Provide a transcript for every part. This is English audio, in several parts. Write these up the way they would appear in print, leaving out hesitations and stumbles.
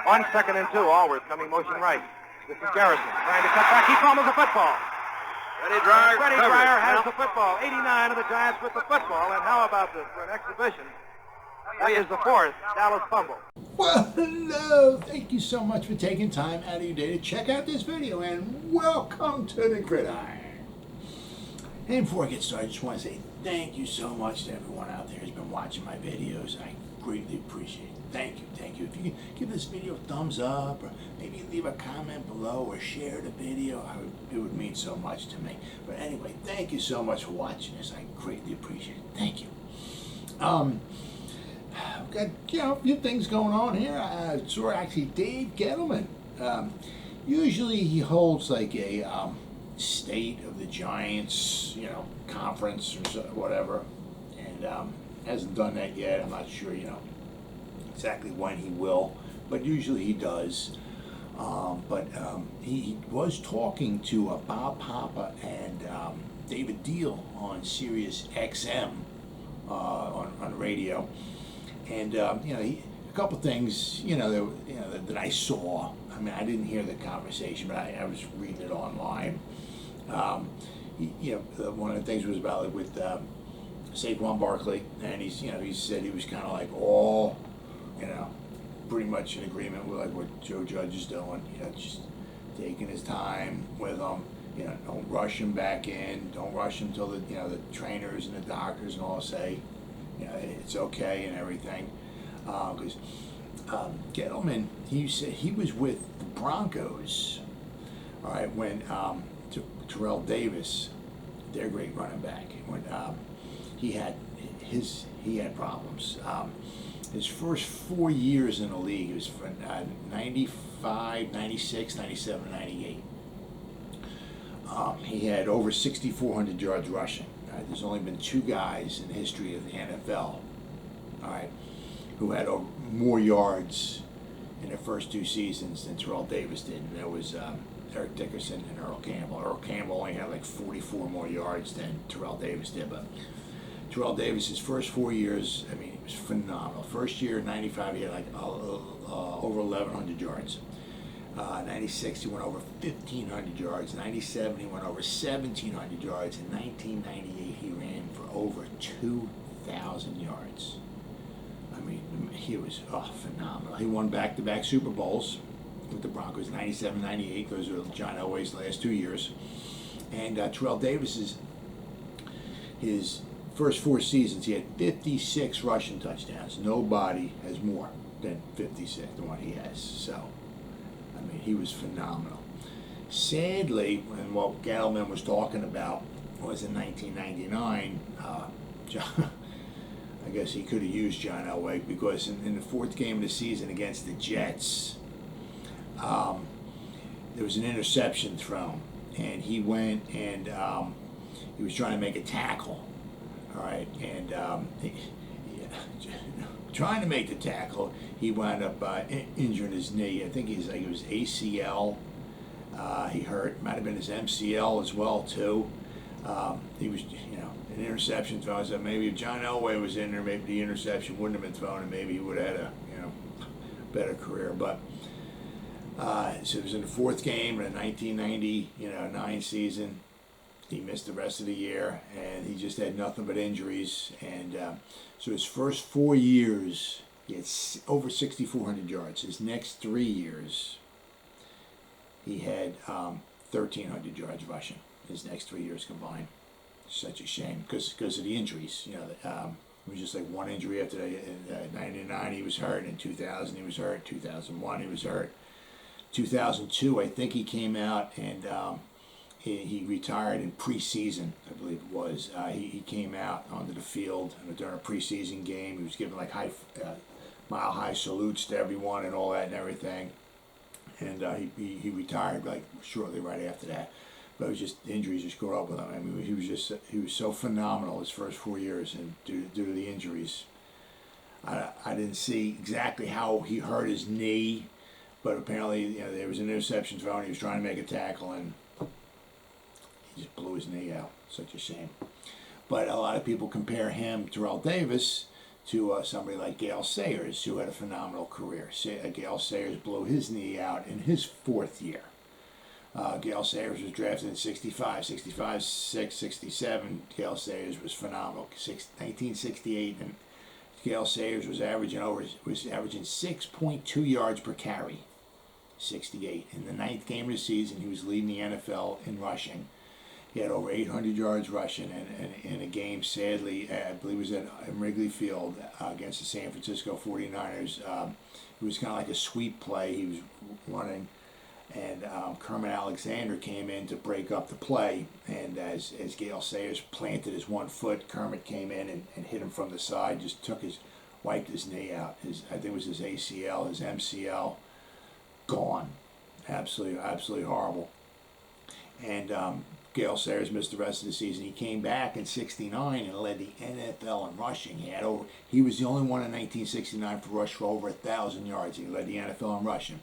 On 2nd and 2, Allworth coming motion right. This is Garrison trying to cut back. He fumbles the football. Freddie Dreyer has the football. 89 of the Giants with the football. And how about this for an exhibition? That is the 4th Dallas fumble. Well, hello. Thank you so much for taking time out of your day to check out this video. And welcome to the Gridiron. And before I get started, I just want to say thank you so much to everyone out there who's been watching my videos. I greatly appreciate it. Thank you, thank you. If you can give this video a thumbs up, or maybe leave a comment below, or share the video, it would mean so much to me. But anyway, thank you so much for watching this. I greatly appreciate it. Thank you. I've got a few things going on here. I saw actually Dave Gettleman. Usually he holds like a State of the Giants, conference or whatever, and hasn't done that yet. I'm not sure, exactly when he will, but usually he does. But he was talking to Bob Papa and David Deal on Sirius XM on radio, and a couple things that I saw. I mean, I didn't hear the conversation, but I was reading it online. One of the things was about with Saquon Barkley, and he said he was kind of like all, pretty much in agreement with like what Joe Judge is doing. Just taking his time with him. Don't rush him back in. Don't rush him till the trainers and the doctors and all say, it's okay and everything. Because Gettleman, he said he was with the Broncos. All right, when Terrell Davis, their great running back, when he had problems. His first 4 years in the league, it was from 95, 96, 97, 98. He had over 6,400 yards rushing. There's only been 2 guys in the history of the NFL, all right, who had more yards in their first 2 seasons than Terrell Davis did, and that was Eric Dickerson and Earl Campbell. Earl Campbell only had like 44 more yards than Terrell Davis did, but Terrell Davis's first 4 years, I mean, it was phenomenal. First year in 95, he had like over 1,100 yards. 96, he went over 1,500 yards. 97, he went over 1,700 yards. In 1998, he ran for over 2,000 yards. I mean, he was phenomenal. He won back-to-back Super Bowls with the Broncos, 97, 98. Those were John Elway's last 2 years. And Terrell Davis's his first 4 seasons, he had 56 rushing touchdowns. Nobody has more than 56 than what he has. So, I mean, he was phenomenal. Sadly, when what Gettleman was talking about was in 1999, I guess he could have used John Elway, because in the 4th game of the season against the Jets, there was an interception thrown, and he went and he was trying to make a tackle. All right, and trying to make the tackle, he wound up injuring his knee. I think it was ACL. He hurt. Might have been his MCL as well too. He was, an interception thrown. So maybe if John Elway was in there, maybe the interception wouldn't have been thrown, and maybe he would have had a better career. But so it was in the 4th game in the 1999 season. He missed the rest of the year, and he just had nothing but injuries. And so his first 4 years, he had over 6,400 yards. His next 3 years, he had 1,300 yards rushing. His next 3 years combined. Such a shame because of the injuries. It was just like one injury after that. In 99, he was hurt. In 2000, he was hurt. 2001, he was hurt. 2002, I think he came out and he retired in preseason, I believe it was. He came out onto the field during a preseason game. He was giving like mile-high salutes to everyone and all that and everything. And he retired like shortly right after that. But it was just injuries just grew up with him. I mean, he was so phenomenal his first 4 years, and due to the injuries, I didn't see exactly how he hurt his knee, but apparently there was an interception thrown. He was trying to make a tackle, and he just blew his knee out. Such a shame. But a lot of people compare him, Terrell Davis, to somebody like Gale Sayers, who had a phenomenal career. Gale Sayers blew his knee out in his 4th year. Gale Sayers was drafted in 65, 65, 6, 67. Gale Sayers was phenomenal. 1968, and Gale Sayers was averaging 6.2 yards per carry. 68. In the 9th game of the season, he was leading the NFL in rushing. He had over 800 yards rushing, and in a game, sadly, I believe it was at Wrigley Field against the San Francisco 49ers. It was kind of like a sweep play. He was running, and Kermit Alexander came in to break up the play, and as Gale Sayers planted his 1 foot, Kermit came in and hit him from the side, just wiped his knee out. I think it was his ACL, his MCL, gone. Absolutely horrible. And Gale Sayers missed the rest of the season. He came back in 69 and led the NFL in rushing. He was the only one in 1969 to rush for over 1,000 yards. He led the NFL in rushing.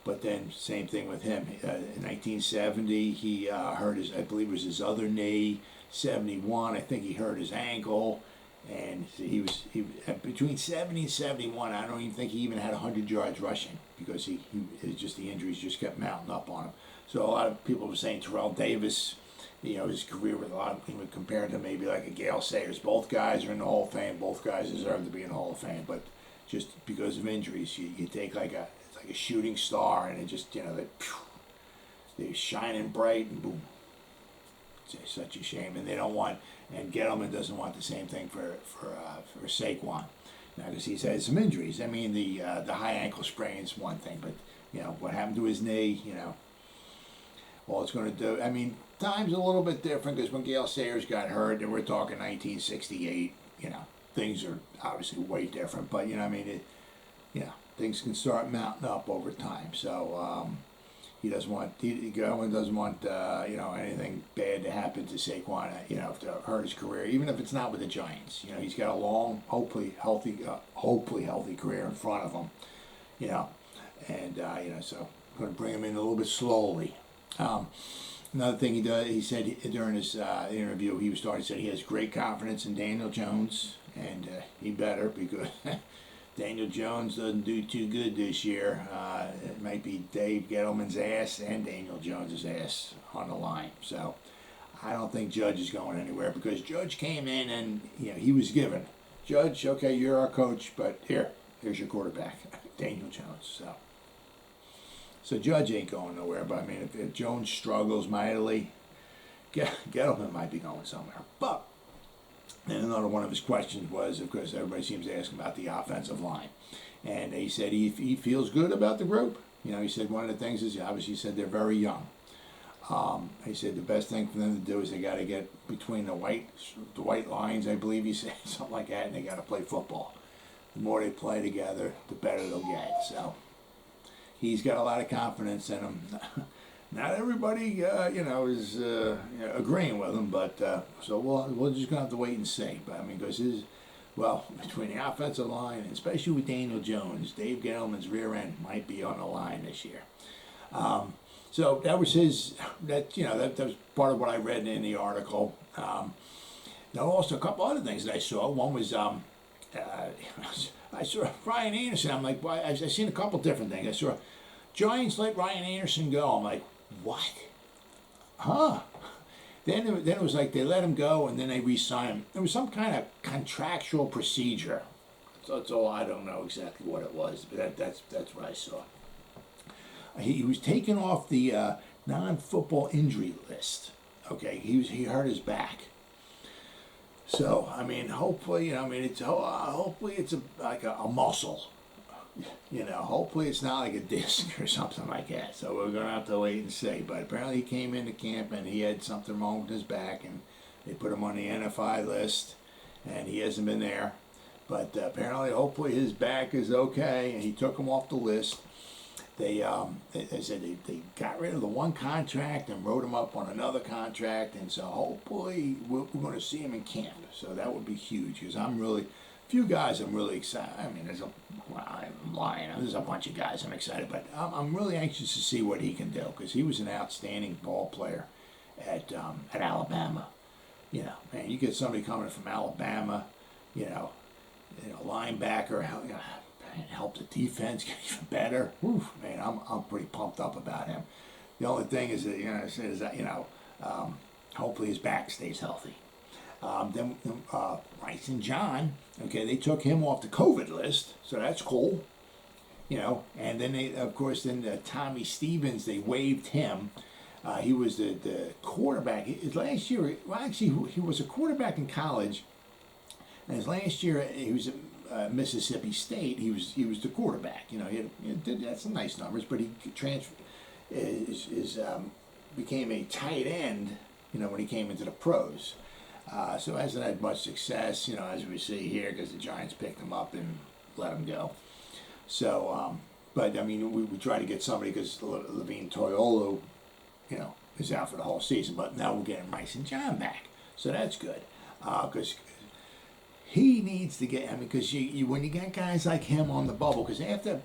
But then, same thing with him. In 1970, he hurt I believe it was his other knee. 71, I think he hurt his ankle. And he between 70 and 71, I don't even think he even had 100 yards rushing, because the injuries just kept mounting up on him. So a lot of people were saying Terrell Davis, his career with a lot of people compared to maybe like a Gale Sayers. Both guys are in the Hall of Fame. Both guys deserve to be in the Hall of Fame. But just because of injuries, you take it's like a shooting star, and it just, they're shining bright, and boom. It's such a shame, and they don't want. And Gettleman doesn't want the same thing for Saquon. Now, because he's had some injuries. I mean, the high ankle sprain is one thing, but what happened to his knee? All it's going to do. I mean, time's a little bit different, because when Gale Sayers got hurt, and we're talking 1968. Things are obviously way different. But things can start mounting up over time. So Gettleman doesn't want anything bad to happen to Saquon, to hurt his career, even if it's not with the Giants. He's got a long, hopefully healthy career in front of him. So I'm going to bring him in a little bit slowly. Another thing he said during his interview, he said he has great confidence in Daniel Jones, and he better, because Daniel Jones doesn't do too good this year. It might be Dave Gettleman's ass and Daniel Jones's ass on the line. So I don't think Judge is going anywhere, because Judge came in and he was given, Judge, okay, you're our coach, but here's your quarterback, Daniel Jones. So Judge ain't going nowhere. But I mean, if Jones struggles mightily, Gettleman might be going somewhere. But then another one of his questions was, of course, everybody seems to ask him about the offensive line. And he said he feels good about the group. He said one of the things is, obviously, he said they're very young. He said the best thing for them to do is they got to get between the white lines, I believe he said, something like that, and they got to play football. The more they play together, the better they'll get. So he's got a lot of confidence in them. Not everybody, is agreeing with him, but so we're just gonna have to wait and see. But I mean, because between the offensive line, and especially with Daniel Jones, Dave Gettleman's rear end might be on the line this year. So that was that was part of what I read in the article. Now, also a couple other things that I saw. One was I saw Ryan Anderson. I'm like, well, I've seen a couple different things. I saw Giants let Ryan Anderson go. I'm like, what? Huh? Then it was like they let him go, and then they re-signed him. There was some kind of contractual procedure. So I don't know exactly what it was, but that's what I saw. He was taken off the non-football injury list. Okay, he hurt his back. So I mean, hopefully, hopefully it's like a muscle. Hopefully it's not like a disc or something like that. So we're gonna have to wait and see. But apparently he came into camp and he had something wrong with his back, and they put him on the NFI list, and he hasn't been there. But apparently, hopefully his back is okay, and he took him off the list. They said they got rid of the one contract and wrote him up on another contract, and so hopefully we're going to see him in camp. So that would be huge, because I'm really excited. I mean, I'm lying. There's a bunch of guys I'm excited, but I'm really anxious to see what he can do, because he was an outstanding ball player at Alabama. Man, you get somebody coming from Alabama, linebacker, help the defense get even better. Oof, man, I'm pretty pumped up about him. The only thing is that hopefully his back stays healthy. Then Rice and John, okay, they took him off the COVID list, so that's cool. And then they, of course, Tommy Stevens, they waived him. He was the quarterback. His last year, well, actually, he was a quarterback in college. And his last year, he was at Mississippi State. He was the quarterback. He had some nice numbers, but he transferred, became a tight end. When he came into the pros. So hasn't had much success. As we see here, because the Giants picked him up and let him go. So, but I mean, we try to get somebody because Levine Toilolo, is out for the whole season. But now we're getting Rice and John back, so that's good. Because he needs to get. I mean, because you when you get guys like him on the bubble, because after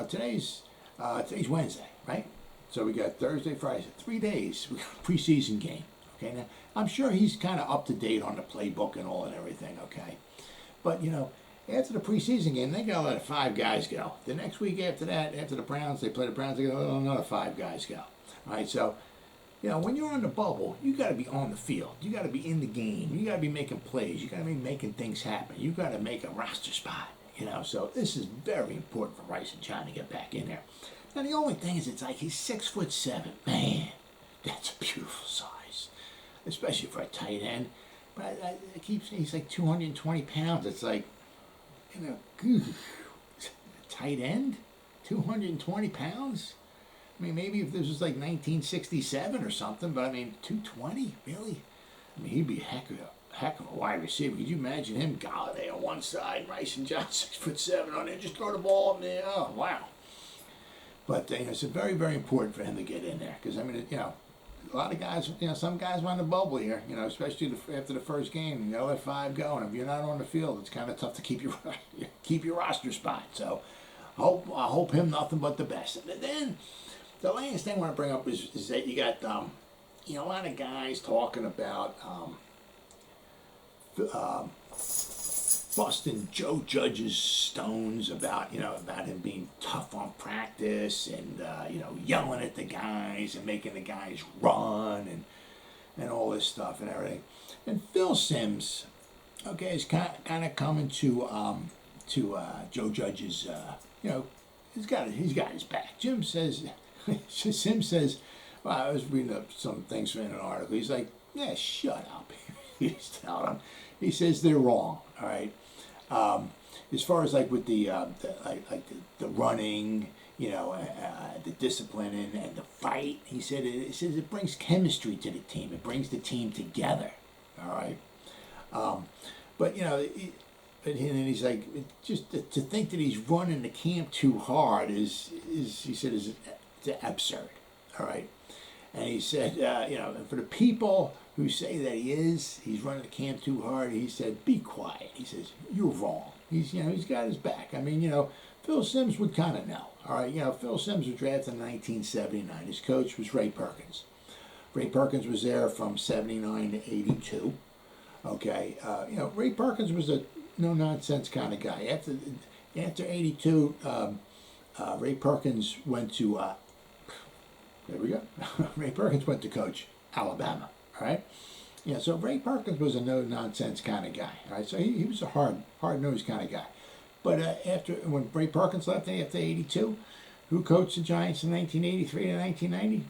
today's Wednesday, right? So we got Thursday, Friday, 3 days. We got a preseason game. Okay, now I'm sure he's kind of up to date on the playbook and all and everything. Okay, but after the preseason game, they gotta let 5 guys go. The next week after that, after the Browns, they play the Browns. They go, another 5 guys go. All right, so when you're on the bubble, you got to be on the field. You got to be in the game. You got to be making plays. You got to be making things happen. You got to make a roster spot. So this is very important for Rice and John to get back in there. Now the only thing is, it's like he's 6'7". Man, that's a beautiful size, especially for a tight end. But I keep saying he's like 220 pounds. It's like, tight end, 220 pounds. I mean, maybe if this was like 1967 or something, but I mean, 220, really? I mean, he'd be a heck of a wide receiver. Could you imagine him, Golladay on one side, Rice and John 6'7" on there, just throw the ball in there? Oh, wow. But it's very, very important for him to get in there because I mean, a lot of guys, some guys run the bubble here, especially after the first game. Let 5 go, and if you're not on the field, it's kind of tough to keep your roster spot. So, I hope him nothing but the best. And then the last thing I want to bring up is that you got a lot of guys talking about busting Joe Judge's stones about him being tough on practice and yelling at the guys and making the guys run and all this stuff and everything. And Phil Simms, okay, is kind of coming to Joe Judge's he's got his back. Simms says, well, I was reading up some things in an article. He's like, yeah, shut up. He's telling him. He says they're wrong. All right. As far as like with the running, the discipline and the fight, he said it brings chemistry to the team. It brings the team together. All right. But but he's like, just to think that he's running the camp too hard is he said is absurd. All right. And he said, for the people who say that he's running the camp too hard, he said, be quiet. He says, you're wrong. He's got his back. I mean, Phil Simms would kind of know. All right, Phil Simms was drafted in 1979. His coach was Ray Perkins. Ray Perkins was there from 79 to 82. Okay, Ray Perkins was a no-nonsense kind of guy. After 82, Ray Perkins went to, there we go. Ray Perkins went to coach Alabama, all right? Yeah, so Ray Perkins was a no-nonsense kind of guy, all right? So he was a hard-nosed kind of guy. But when Ray Perkins left after 82, who coached the Giants in 1983 to 1990?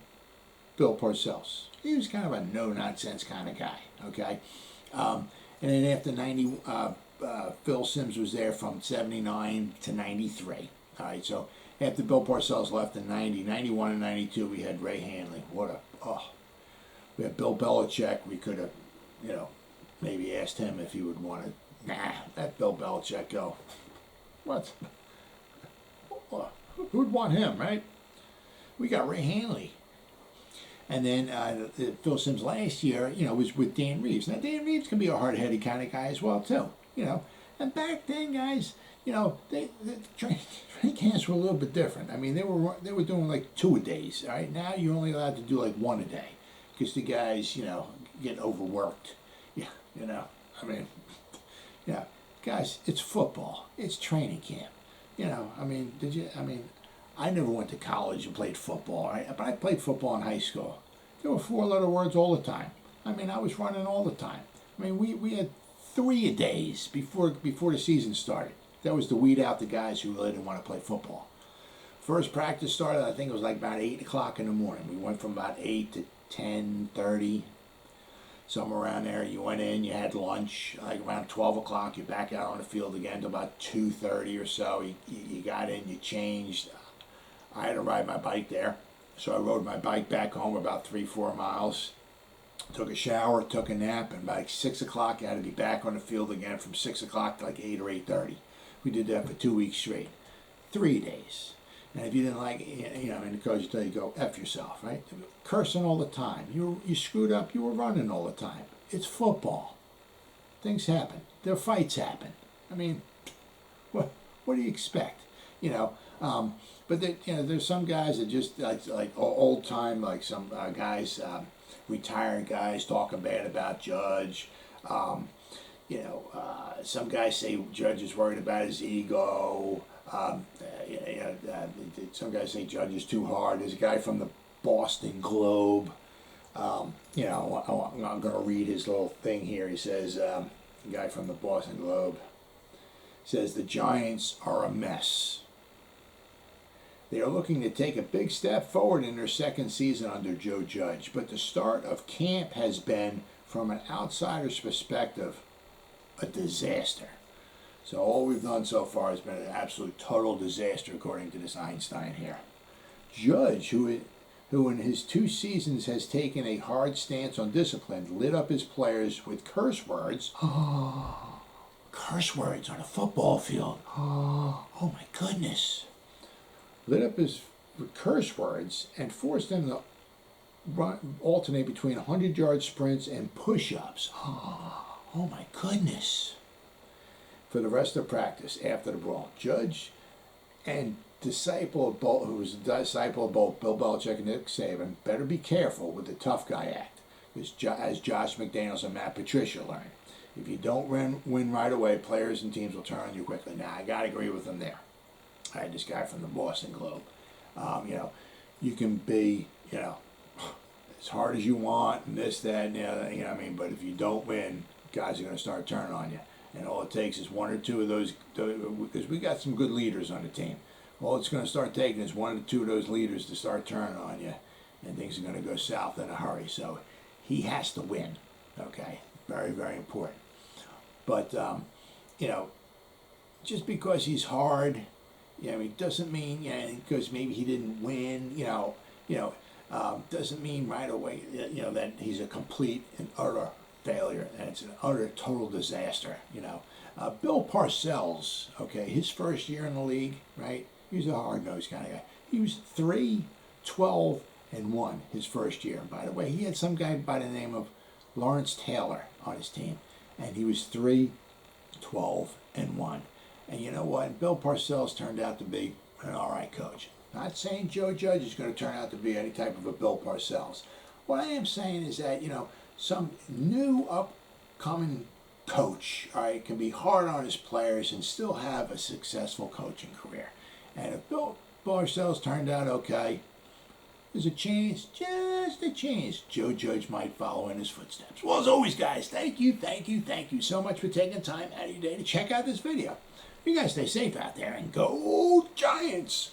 Bill Parcells. He was kind of a no-nonsense kind of guy, okay? And then after 90, Phil Simms was there from 79 to 93, all right? So after Bill Parcells left in 90, 91 and 92, we had Ray Handley. We had Bill Belichick. We could have, maybe asked him if he would want to. Nah, let Bill Belichick go. What? Who'd want him, right? We got Ray Handley. And then Phil Simms last year, was with Dan Reeves. Now, Dan Reeves can be a hard-headed kind of guy as well, too, And back then, guys, the training camps were a little bit different. I mean, they were doing like 2 a days. All right, now you're only allowed to do like 1 a day because the guys, get overworked. Yeah, I mean, yeah. Guys, it's football. It's training camp. I never went to college and played football, right? But I played football in high school. There were 4-letter words all the time. I was running all the time. We had 3-a-days before the season started. That was to weed out the guys who really didn't want to play football. First practice started, I think it was like about 8 o'clock in the morning. We went from about 8 to 10:30, somewhere around there. You went in, you had lunch, like around 12 o'clock, you're back out on the field again to about 2:30 or so. You got in, you changed. I had to ride my bike there. So I rode my bike back home about 3-4 miles. Took a shower, took a nap, and by 6 o'clock, I had to be back on the field again from 6 o'clock to like 8 or 8:30. We did that for 2 weeks straight. 3 days. And if you didn't like it, the coach would tell you, go F yourself, right? Cursing all the time. You screwed up, you were running all the time. It's football. Things happen. Their fights happen. What do you expect? But there's some guys that just like old time, like some guys, retired guys talking bad about Judge. Some guys say Judge is worried about his ego. Some guys say Judge is too hard. There's a guy from the Boston Globe. I'm going to read his little thing here. He says, the guy from the Boston Globe says the Giants are a mess. They are looking to take a big step forward in their second season under Joe Judge, but the start of camp has been, from an outsider's perspective, a disaster. So all we've done so far has been an absolute total disaster, according to this Einstein here. Judge, who in his 2 seasons has taken a hard stance on discipline, lit up his players with curse words. Curse words on a football field. Oh my goodness. Lit up his curse words and forced them to alternate between 100-yard sprints and push-ups. Oh my goodness. For the rest of practice after the brawl, Judge and disciple of both, who was a disciple of both Bill Belichick and Nick Saban, better be careful with the tough guy act, as Josh McDaniels and Matt Patricia learned. If you don't win right away, players and teams will turn on you quickly. Now, I got to agree with them there. I had this guy from the Boston Globe. You can be, as hard as you want and this, that, and the other, but if you don't win, guys are going to start turning on you. And all it takes is 1 or 2 of those, because we got some good leaders on the team. All it's going to start taking is 1 or 2 of those leaders to start turning on you, and things are going to go south in a hurry. So he has to win, okay? Very, very important. But, just because he's hard, doesn't mean, because maybe he didn't win, doesn't mean right away, that he's a complete and utter failure, and it's an utter total disaster. Bill Parcells, okay, his first year in the league, right? He was a hard-nosed kind of guy. He was 3-12-1 his first year. And by the way, he had some guy by the name of Lawrence Taylor on his team, and he was 3-12-1. And you know what? Bill Parcells turned out to be an all right coach. Not saying Joe Judge is going to turn out to be any type of a Bill Parcells. What I am saying is that, some new upcoming coach, all right, can be hard on his players and still have a successful coaching career. And if Bill Parcells turned out okay, there's a chance, just a chance, Joe Judge might follow in his footsteps. Well, as always, guys, thank you so much for taking time out of your day to check out this video. You guys stay safe out there and go Giants!